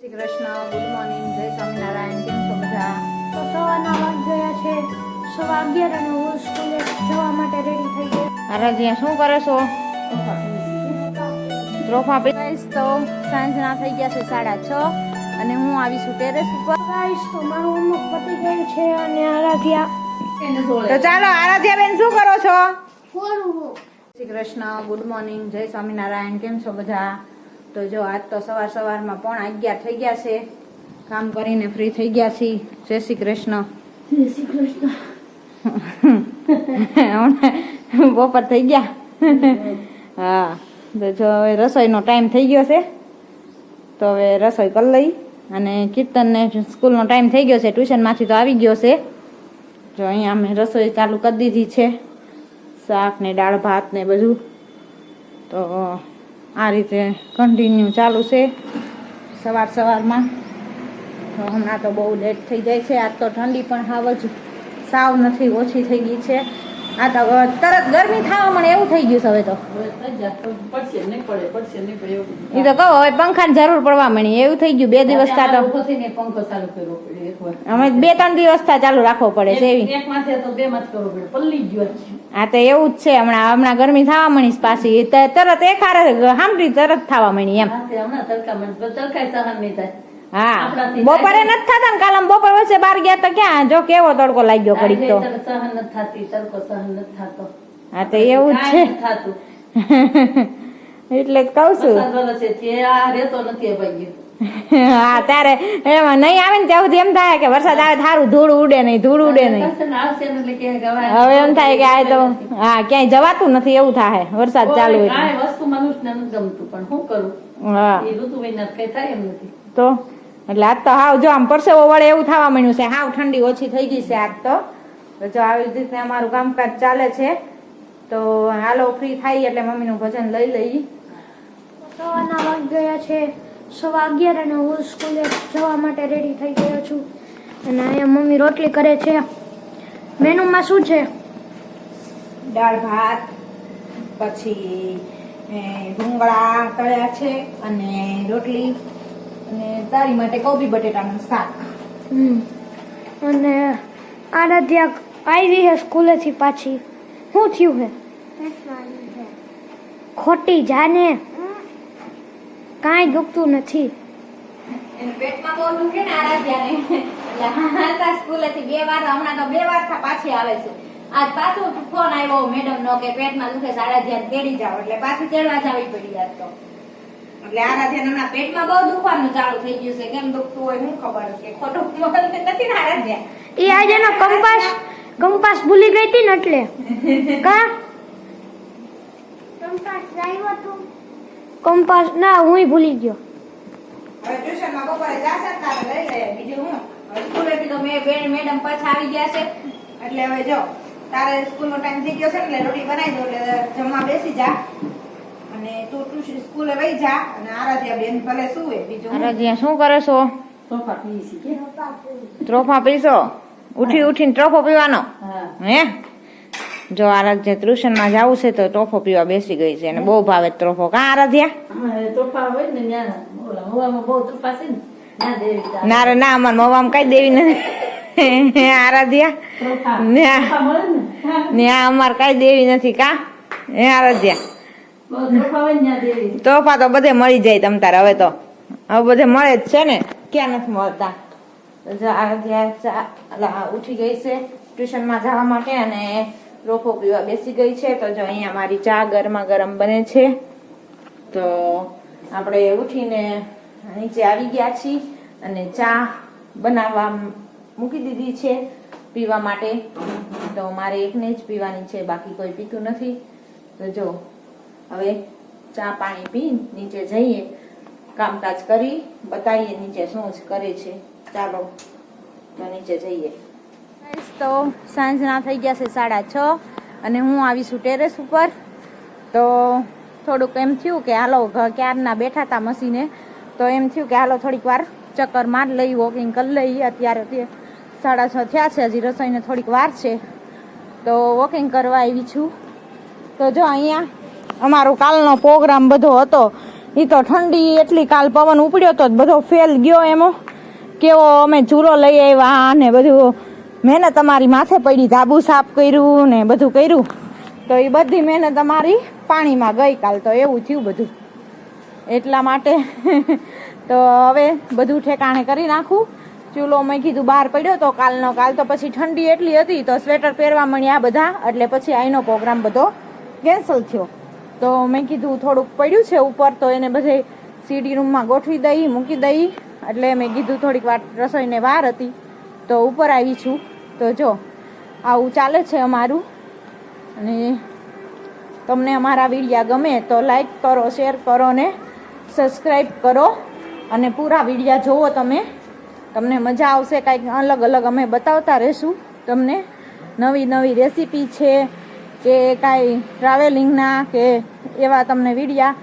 Shri Krishna, good morning, જય સ્વામિનારાયણ. કેમ છો બધા? તો સવારના વાગ્યા છે 11:30 અને હું સ્કૂલે જવા માટે રેડી થઈ ગઈ. આરાધ્યા શું કરે છો? ત્રોફા પીસ. તો સાંજના થઈ ગયા છે 6:30 અને હું આવીશું ટેરેસ ઉપર. ગાઈસ, તો મારું હોમવર્ક પતી ગયું છે અને આરાધ્યા તો ચાલો આરાધ્યા બેન શું કરો છો? ફોરું. શ્રી કૃષ્ણ, ગુડ મોર્નિંગ, જય સ્વામિનારાયણ. કેમ છો બધા? તો જો આજ તો સવારમાં 11:30 થઈ ગયા છે. કામ કરીને ફ્રી થઈ ગયા છીએ. જય શ્રી કૃષ્ણ. જય શ્રી કૃષ્ણ. બપોર થઈ ગયા. હા, તો જો હવે રસોઈનો ટાઈમ થઈ ગયો છે, તો હવે રસોઈ કરી લઈ. અને કીર્તનને સ્કૂલનો ટાઈમ થઈ ગયો છે, ટ્યુશનમાંથી તો આવી ગયો છે. જો અહીંયા અમે રસોઈ ચાલુ કરી દીધી છે, શાક ને દાળ ભાત ને બધું. તો આ રીતે કન્ટિન્યુ ચાલુ છે સવારમાં. તો હમણાં તો બહુ લેટ થઈ જાય છે. આજ તો ઠંડી પણ હાવ જ સાવ નથી, ઓછી થઈ ગઈ છે. આ તો તરત ગરમી થવા મળે એવું થઈ ગયું છે હવે તો. એ તો કહો હવે પંખાની જરૂર પડવા મળી એવું થઈ ગયું. 2 દિવસ થા તો અમે 2-3 દિવસ થા ચાલુ રાખવો પડે છે એવી. હા, તો એવું જ છે. હમણાં ગરમી થવા મળી પાછી તરત એક હારે સાંભળી તરત થવા મળી એમ. હા, બપોરે નથી થતા ને. કાલ બપોર વચ્ચે બહાર ગયા તો ક્યાં જો કેવો તડકો લાગ્યો ઘડીક તો. હા, તો એવું જ છે. એટલે જ કઉ છું. હા, ત્યારે એમાં નહીં આવે ને ત્યાં સુધી એમ થાય કે વરસાદ આવે સારું, ધૂળ ઉડે નહીં. હવે એમ થાય કે આ તો હા ક્યાંય જવાતું નથી એવું થાય વરસાદ ચાલુ હોય. હા, તો એટલે આજ તો હાવ જો આમ પરસેવો વળે એવું થવા માંડ્યું છે. હાવ ઠંડી ઓછી થઈ ગઈ છે આજ તો. જો આવી રીતે અમારું કામકાજ ચાલે છે. તો હાલો ફ્રી થાય એટલે મમ્મીનું ભજન લઈ લઈ. સવારના વાગ્યા છે 11:30 અને હું સ્કૂલે જવા માટે રેડી થઈ ગયો છું. અને અહીંયા મમ્મી રોટલી કરે છે. મેનુમાં શું છે? દાળ ભાત, પછી ભૂંગળા તળ્યા છે અને રોટલી, અને તારી માટે કોબી બટેટાનું શાક. અને આરાધ્યા આવી છે સ્કૂલેથી પાછી. શું થયું છે? ખોટી જાને કાંઈ દુખતું નથી. પેટમાં બહુ દુખે ને આરાધ્યાને, એટલે હાલતા સ્કૂલેથી 2 વાર, હમણાં તો 2 વાર પાછી આવે છે. આજ પાછો ફોન આવ્યો મેડમ નો કે પેટમાં દુખે છે, આરાધ્યાને તેડી જાવ, એટલે પાછી તેડવા જ આવી પડી આજ તો. એટલે આરાધ્યાને હમણાં પેટમાં બહુ દુખવાનું ચાલુ થઈ ગયું છે. કેમ દુખતું હોય શું ખબર, કે ખોટું નથી ને આરાધ્યા. એ આજે એનો કંપાસ ભૂલી ગઈ હતી ને એટલે કંપાસ ના હું ભૂલી ગયો. હવે ટ્યુશનમાં બપોરે જાશે ને તારે લઈ લે. બીજું હું સ્કૂલેથી તો મેડમ પાછા આવી ગયા છે. એટલે હવે જો તારે સ્કૂલનો ટાઈમ થઈ ગયો છે એટલે રોટી બનાવી દો, એટલે જમવા બેસી જા. અને તું ટ્યુશન સ્કૂલે વઈ જા. અને આરાધ્યા બેન ભલે સુવે. બીજું આરાધ્યા શું કરે છો? ત્રોફા પીશો? ઉઠીને ટ્રોફો પીવાનો? હે, જો આરાધ્યા ટ્યુશનમાં જવું છે તો ટ્રોફો પીવા બેસી ગઈ છે. અને બહુ ભાવે ટ્રોફો. કા આરાધ્યા? ના રે ના, અમાર મવામાં કઈ દેવી નથી આરાધ્યા. અમાર કઈ દેવી નથી. કા હે આરાધ્યા? તોફા તો બધે મળી જાય તમ તારે. હવે તો બધે મળે જ છે ને, ક્યાં નથી મળતા. આરાધ્યા ઉઠી ગઈ છે ટ્યુશનમાં જવા માટે અને રોફો પીવા બેસી ગઈ છે. તો જો અહીંયા મારી ચા ગરમા ગરમ બને છે. તો આપણે ઉઠીને નીચે આવી ગયા છીએ અને ચા બનાવવા મૂકી દીધી છે પીવા માટે. તો મારે એકને જ પીવાની છે, બાકી કોઈ પીતું નથી. તો જો હવે ચા પાણી પી નીચે જઈએ, કામકાજ કરી બતાવીએ નીચે શું જ કરે છે. ચાલો તો નીચે જઈએ. તો સાંજના થઈ ગયા છે 6:30 અને હું આવીશું ટેરેસ ઉપર. તો થોડુંક એમ થયું કે હાલો, ક્યારના બેઠા હતા મશીને, તો એમ થયું કે હાલો થોડીક વાર ચક્કર માર લઈ, વોકિંગ કરી લઈએ. અત્યારે 6:30 થયા છે, હજી રસોઈને થોડીક વાર છે, તો વોકિંગ કરવા આવી છું. તો જો અહીંયા અમારો કાલનો પ્રોગ્રામ બધો હતો એ તો ઠંડી એટલી કાલ પવન ઉપડ્યો તો બધો ફેલ ગયો એમાં કેવો અમે ચૂલો લઈ આવ્યા ને બધું મહેનત અમારી માથે પડી ધાબુ સાફ કર્યું ને બધું કર્યું તો એ બધી મહેનત અમારી પાણીમાં ગઈ કાલ તો એવું થયું બધું એટલા માટે તો હવે બધું ઠેકાણે કરી નાખું ચૂલો મેં કીધું બહાર પડ્યો તો કાલ તો પછી ઠંડી એટલી હતી તો સ્વેટર પહેરવા મળ્યા બધા એટલે પછી આઈનો પ્રોગ્રામ બધો કેન્સલ થયો તો મેં કીધું થોડુંક પડ્યું છે ઉપર તો એને બધે સીડી રૂમમાં ગોઠવી દઈ મૂકી દઈ એટલે મેં કીધું થોડીક વાર રસોઈને વાર હતી તો ઉપર આવી છું તો જો આવું ચાલે છે અમારું અને તમને અમારા વિડીયા ગમે તો લાઈક કરો શેર કરો ને સબસ્ક્રાઈબ કરો અને પૂરા વિડીયા જુઓ તમને મજા આવશે કાંઈક અલગ અલગ અમે બતાવતા રહીશું તમને નવી નવી રેસીપી છે કે કાંઈ ટ્રાવેલિંગના કે એવા તમને વિડીયા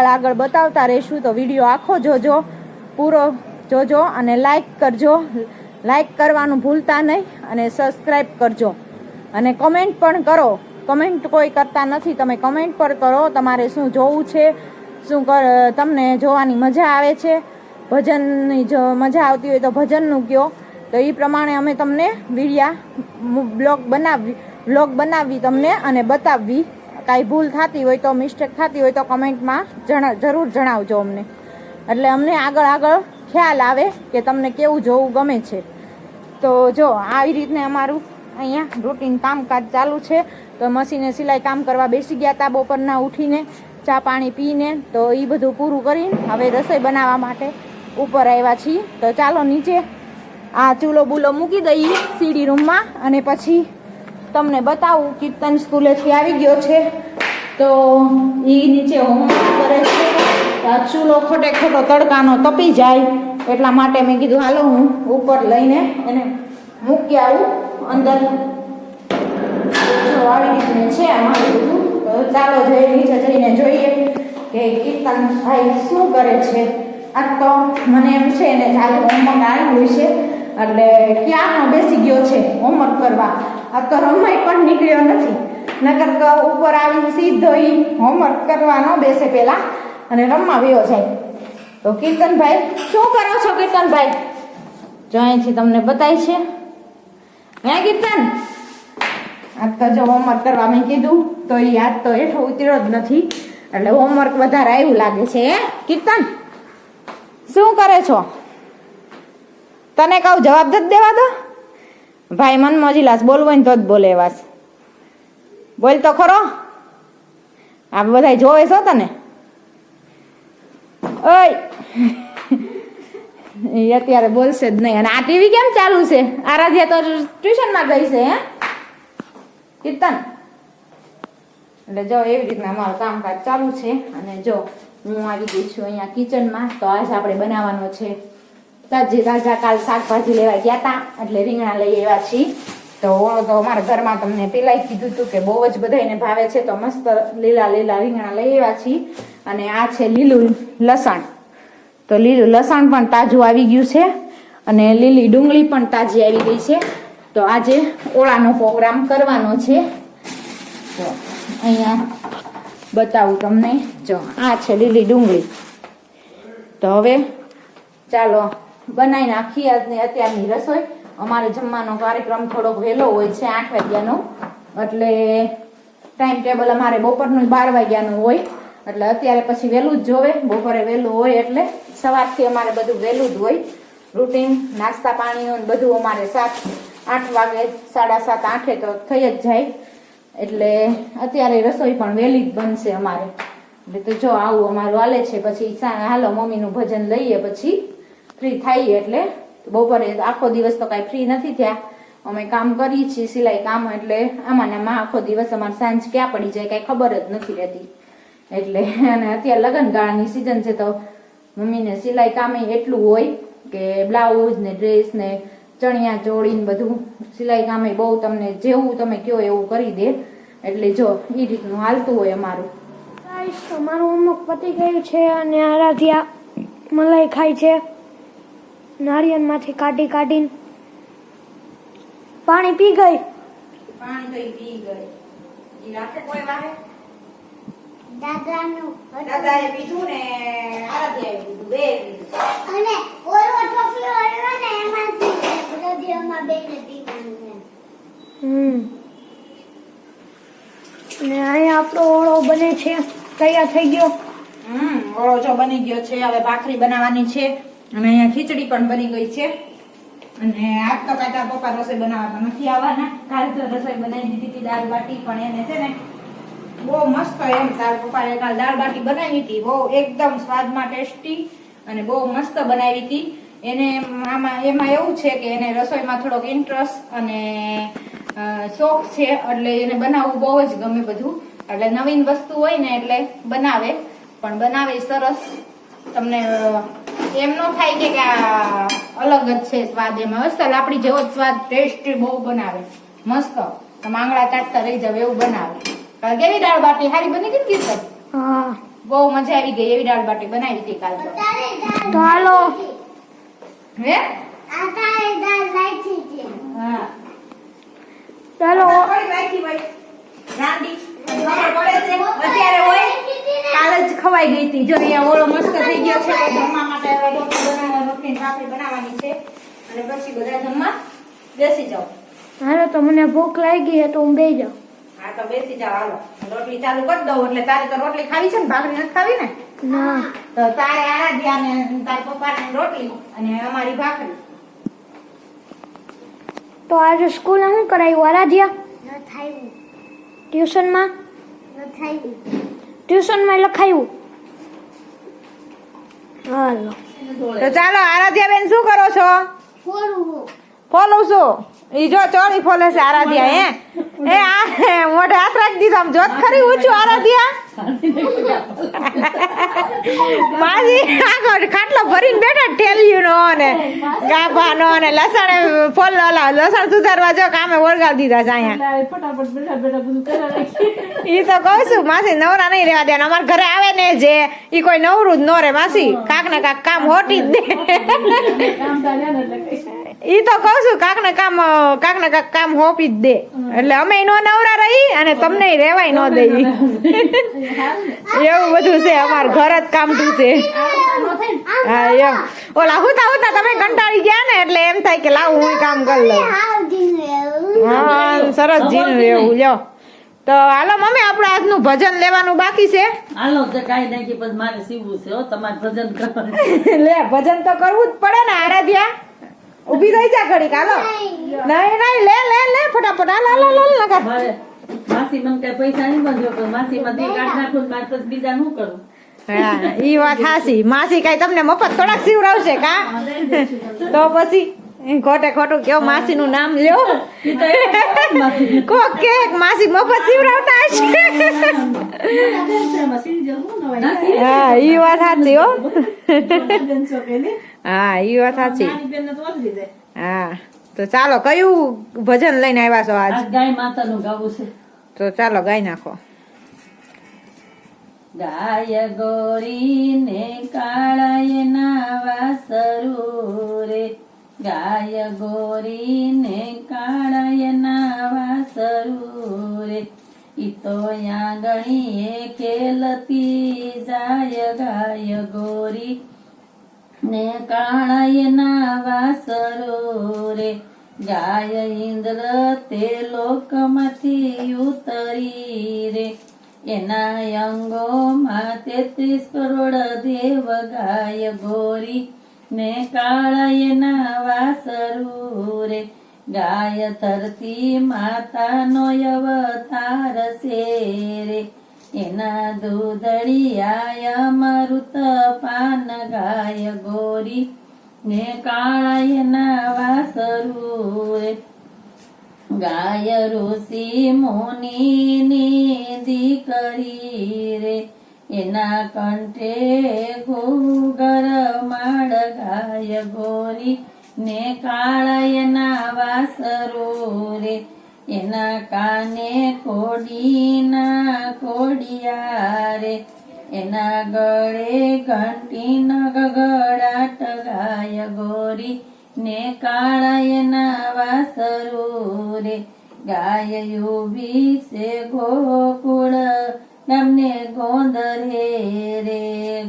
આગળ બતાવતા રહીશું તો વિડીયો આખો જોજો પૂરો જોજો અને લાઈક કરજો લાઈક કરવાનું ભૂલતા નહીં અને સબસ્ક્રાઈબ કરજો અને કમેન્ટ પણ કરો કમેન્ટ કોઈ કરતા નથી તમે કમેન્ટ પર કરો તમારે શું જોવું છે શું તમને જોવાની મજા આવે છે ભજનની જો મજા આવતી હોય તો ભજનનું કહો તો એ પ્રમાણે અમે તમને બ્લોગ બનાવવી તમને અને બતાવવી કાંઈ ભૂલ થતી હોય તો મિસ્ટેક થતી હોય તો કમેન્ટમાં જરૂર જણાવજો અમને એટલે અમને આગળ ખ્યાલ આવે કે તમને કેવું જોવું ગમે છે તો જો આવી રીતને અમારું અહીંયા રૂટીન કામકાજ ચાલુ છે તો મશીને સિલાઈ કામ કરવા બેસી ગયા હતા બપોરના ઉઠીને ચા પાણી પીને તો એ બધું પૂરું કરીને હવે રસોઈ બનાવવા માટે ઉપર આવ્યા છીએ તો ચાલો નીચે આ ચૂલો બૂલો મૂકી દઈએ સીડી રૂમમાં અને પછી તમને બતાવું કીર્તન સ્કૂલેથી આવી ગયો છે તો એ નીચે હોમવર્ક કરે છે આ ચૂલો ખોટે ખોટો તડકાનો તપી જાય એટલા માટે મેં કીધું હાલો હું ઉપર લઈને એને મૂકી આવું અંદર જો આવી રીતને છે અમારું બધું તો ચાલો જઈ નીચે જઈને જોઈએ કે કીર્તન ભાઈ શું કરે છે આ તો મને એમ છે ને ચાલુ હોમવર્ક આવ્યું છે એટલે ક્યાંનો બેસી ગયો છે હોમવર્ક કરવા આ તો રમાઈ પણ નીકળ્યો નથી નકર તો ઉપર આવીને સીધો એ હોમવર્ક કરવા ન બેસે પહેલાં અને રમવા વયો જાય તો કીર્તનભાઈ શું કરો છો કીર્તનભાઈ જો અહીંથી તમને બતાય છે હે કીર્તન આજ તો જો હોમવર્ક કરવા મેં કીધું તો એ આજ તો હેઠો ઉતર્યો જ નથી એટલે હોમવર્ક વધારે આવ્યું લાગે છે હે કીર્તન શું કરે છો તને કહું જવાબ જ દેવા દો ભાઈ મન મોજીલાસ બોલવું ને તો જ બોલે વાસ બોલ તો ખરો આ બધા જોવે છો તને ઓય એ અત્યારે બોલશે જ નહીં અને આ ટીવી કેમ ચાલુ છે આરાધ્યા તો ટ્યુશનમાં ગઈ છે હે કીર્તન એટલે જો એવી રીતના અમારું કામકાજ ચાલુ છે અને જો હું આવી ગઈ છું અહીંયા કિચનમાં તો આજે આપણે બનાવવાનો છે તાજા કાલ શાકભાજી લેવા ગયા હતા એટલે રીંગણા લઈ આવ્યા છીએ તો અમારા ઘરમાં તમને પેલા કીધું હતું કે બહુ જ બધાને ભાવે છે તો મસ્ત લીલા રીંગણા લઈ આવ્યા છીએ અને આ છે લીલું લસણ તો લીલું લસણ પણ તાજું આવી ગયું છે અને લીલી ડુંગળી પણ તાજી આવી ગઈ છે તો આજે ઓળાનો પ્રોગ્રામ કરવાનો છે તો અહીંયા બતાવું તમને જો આ છે લીલી ડુંગળી તો હવે ચાલો બનાવી નાખીએ અત્યારની રસોઈ અમારે જમવાનો કાર્યક્રમ થોડોક વહેલો હોય છે 8 વાગ્યાનો એટલે ટાઈમ ટેબલ અમારે બપોરનું 12 વાગ્યાનું હોય એટલે અત્યારે પછી વહેલું જ જોવે બપોરે વહેલું હોય એટલે સવારથી અમારે બધું વહેલું જ હોય રૂટીન નાસ્તા પાણીનું બધું અમારે 7-8 વાગે 7:30 8 તો થઈ જ જાય એટલે અત્યારે રસોઈ પણ વહેલી જ બનશે અમારે એટલે તો જો આવું અમારું હાલે છે પછી હાલો મમ્મીનું ભજન લઈએ પછી ફ્રી થઈએ એટલે બપોરે આખો દિવસ તો કાંઈ ફ્રી નથી થયા અમે કામ કરીએ છીએ સિલાઈ કામ એટલે આમાં આખો દિવસ અમારે સાંજ ક્યાં પડી જાય કાંઈ ખબર જ નથી રહેતી એટલે અને અત્યારે લગ્નગાળાની સિઝન છે તો મમ્મીને સિલાઈ કામ એટલું હોય કે બ્લાઉઝ ને ડ્રેસ ને ચણિયા ચોળી ને બધું સિલાઈ કામે બહુ તમને જેવું તમે કહો એવું કરી દે એટલે જો એ રીતનું હાલતું હોય અમારું તો મારું હોમવર્ક પતી ગયું છે અને આરાધ્યા મલાઈ ખાય છે નારિયેળમાંથી કાઢીને પાણી પી ગઈ પાણી તો પી ગઈ ઈ રાખે કોઈ વાહે દાદાએ પીધું ને આરાધ્યાએ પીધું, બે પીધું. અને ઓલો ટોપલો આવ્યો ને એમાંથી બધામાં બેને પીવાનું છે. અને અહીંયા આપણો ઓળો બને છે, તૈયાર થઈ ગયો. ઓળો જો બની ગયો છે. હવે ભાખરી બનાવવાની છે અને અહીંયા ખીચડી પણ બની ગઈ છે. અને આજ તો કાંઈ તારા પપ્પા રસોઈ બનાવવા નથી આવવાના. કાલે તો રસોઈ બનાવી દીધી હતી, દાળ બાટી, પણ એને છે ને બહુ મસ્ત એમ તારા પપ્પાએ કાલે દાળ બાટી બનાવી હતી, બહુ એકદમ સ્વાદમાં ટેસ્ટી અને બહુ મસ્ત બનાવી હતી. એને એમાં એવું છે કે એને રસોઈમાં થોડોક ઇન્ટરેસ્ટ અને શોખ છે, એટલે એને બનાવવું બહુ જ ગમે બધું. એટલે નવીન વસ્તુ હોય ને એટલે બનાવે, પણ બનાવે સરસ. તમને એમ ન થાય કે આ અલગ જ છે સ્વાદ, એમાં અસલ આપણી જેવો જ સ્વાદ, ટેસ્ટી બહુ બનાવે, મસ્ત. તમે આંગળા ચાટતા રહી જાવ એવું બનાવે. કેવી દાળ બાટી હારી બની ગઈ કીર્તન? હા, બહુ મજા આવી ગઈ. એવી દાળ બાટી બનાવી હતી કાલ તો. તો હાલો. હે આ તારે દાળ લાઈથી છે. હા ચાલો. થોડી રાખી ભાઈ રાંડી ખબર પડે છે અત્યારે હોય, કાલ જ ખવાઈ ગઈ હતી. જો અહીંયા ઓળો મસ્ત થઈ ગયો છે. તો જમવા માટે હવે રોટલી ભાખરી બનાવવાની છે અને પછી બધા જમવા બેસી જાઓ. હાલો, તો મને ભૂખ લાગી છે તો હું બેસી જાઉં. હા તો બેસી જાઓ. હાલો રોટલી ચાલુ કરી દઉં. એટલે તારે તો રોટલી ખાવી છે ને, ભાખરી નથી ખાવી ને? ના, તો તારે આરાધ્યા ને તારા પપ્પાને રોટલી અને અમારી ભાખરી. તો આજે સ્કૂલમાં શું કરાયું આરાધ્યા? ન થાયું ટ્યુશનમાં? ન થાયું ટ્યુશનમાં લખાયું. હાલો. તો ચાલો આરાધ્યા બેન શું કરો છો? ફોડવું ફોલું છું. ઈ જો ચોળી ફોલે છે આરાધ્યા. હે આ મોઢે હાથ રાખી દીધો. આમ જોત ખરી ઊંચું આરાધ્યા. માજી આગળ ખાટલો ભરીને બેઠા, ટેલિયું નો ને ગાભા નો ને લસણ ફોલ લસણ સુધારવા જો કામે વળગાવી દીધા છે અહીંયા. ઈ તો કહું છું માસી નવરા નહીં રહેવા દે. અમારા ઘરે આવે ને જે ઈ કોઈ નવરું જ ન રે માસી. કાક ને કાક કામ હોટી જ દે. ઈ તો કહું છું કાક ને કાક કામ હોપી જ દે. એટલે અમે નો નવરા રહી અને તમને રેવાય ન દઈ. એવું બધું છે. અમાર ઘર જ કામઠું છે. હા એમ. ઓલા હુતા તમે કંટાળી ગયા ને એટલે એમ થાય કે લાવ હું કામ કરી લઉં. હા સરસ જીનું એવું. લ્યો તો હાલો મમ્મી, આપણે આજનું ભજન લેવાનું બાકી છે. હાલો તો કાઈ નાખી પછી મારે સીવવું છે હો, તમારે ભજન કરવાનું. લે ભજન તો કરવું જ પડે ને આરાધ્યા. ઊભી રહી જા ઘડીક. હાલો નહીં લે ફટાફટ. હાલ લગા. મારે માસી મને કઈ પૈસા નહીં બંધો, પણ માસી માં કાઢ નાખું મારે પછી બીજા શું કરું? હા ઈ વાત હાસી. માસી કઈ તમને મફત થોડાક સીવડાવશે કા? તો પછી ખોટે ખોટું કેવું માસી નું નામ લ્યો. કોક કે માસી મફત સીવડાવતા હશે. હા ઈ વાત સાચી હો. હા ઈ વાત સાચી. હા તો ચાલો, કયું ભજન લઈને આવ્યા છો આજ? આજ ગાય માતા નું ગાવું છે. તો ચાલો ગાઈ નાખો. ગાય ગોરી ને કાળાય ના વાસરુ રે, ગાય ગોરી ને કાળાય ના વાસરુ રે, ઈ તો આંગણીએ ખેલતી જાય ગાય ગોરી ને કાળાય ના વાસરુ રે, ગાય ઇન્દ્ર તે લોકમાંથી ઉતરી રે, એના અંગોમાં 33 કરોડ દેવ ગાય ગોરી ને કાળાય ના વાસરુ રે, ગાય ધરતી માતાનો અવતાર છે રે, એના દૂધડિયા અમૃત પાન ગાય ગોરી ને કાળાય ના વાસરુ રે, ગાય ઋષિ મુનિની દીકરી રે, એના કંઠે ઘૂઘર માળ ગાય ગોરી ને કાળાય ના વાસરુ રે, એના કાને કોડીના કોડિયા રે, એના ગળે ઘંટીના ગગડાટ ગાય ગોરી ને કાળાય ના વાસરુ રે, ગાય યુવી છે ગોકુળ ગામને ગોંદરે રે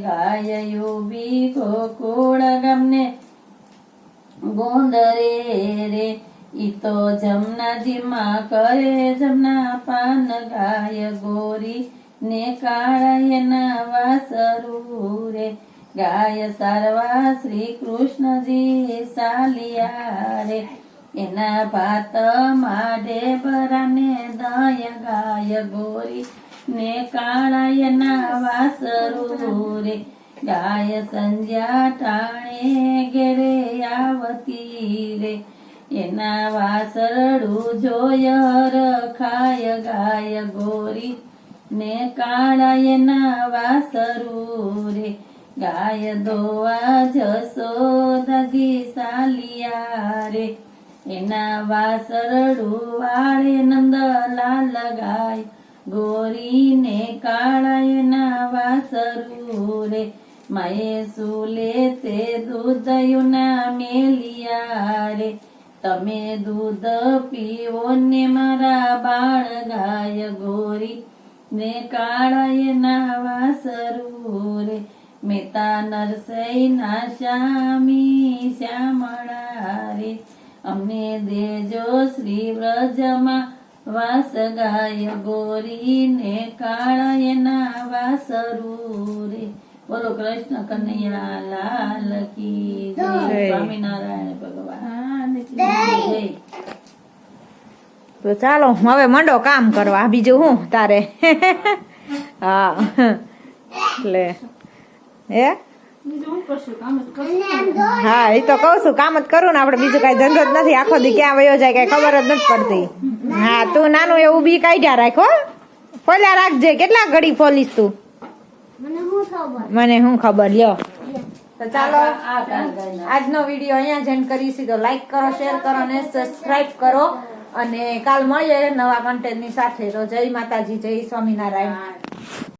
ગાય ઉભી ગોકુળ ગામને ગોંદરે રે ઈ તો જમનાજીમાં કરે જમના પાન ગાય ગોરી ને કાળા એના વાસરુ રે ગાય સારવા શ્રી કૃષ્ણજી સાલિયા રે એના ભાત માડે બરાને દય ગાય ગોરી ને કાળા એના વાસરુ રે ગાય સંજ્યા ટાણે ઘેરે આવતી રે એના વાસરડું જોય રખાય ગાય ગોરી ને કાળા એના વાસરુ રે ગાય દોવા જસોદાજી સાલિયા રે એના વાસરડું વાળે નંદલાલ ગાય ગોરી ને કાળા એના વાસરુ રે માએ સુલે તે દૂધયુના મેલિયા રે તમે દૂધ પીવો ને મારા બાળ ગાય ગોરી ને કાળા એના વાસરુ રે મેતા નરસઈ ના શ્યામી શ્યામળા રે અમને દેજો શ્રી વ્રજમાં વાસ ગાય ગોરી ને કાળા એના વાસરુ રે બોલો કૃષ્ણ કનૈયા લાલ કી જય. સ્વામિનારાયણ ભગવાન કી જય. તો ચાલો હવે મંડો કામ કરવા બીજું હું તારે હા એટલે હે બીજું શું કરશું? કામ જ કરશું. અને આમ જો હા એ તો કહું છું કામ જ કરું ને આપણે બીજું કઈ ધંધો જ નથી આખો દી ક્યાં વયો જાય કઈ ખબર જ નથી પડતી હા તું નાનું એવું બી કાઢ્યા રાખો ફોલ્યા રાખજે કેટલા ઘડી ફોલીશ તું મને હું ખબર મને શું ખબર લ્યો તો ચાલો આ કાન ગાયના. આજનો વિડીયો અહીંયા જ એન્ડ કરીશું તો લાઈક કરો શેર કરો અને સબસ્ક્રાઇબ કરો અને કાલ મળીએ નવા કન્ટેન્ટની સાથે તો જય માતાજી જય સ્વામિનારાયણ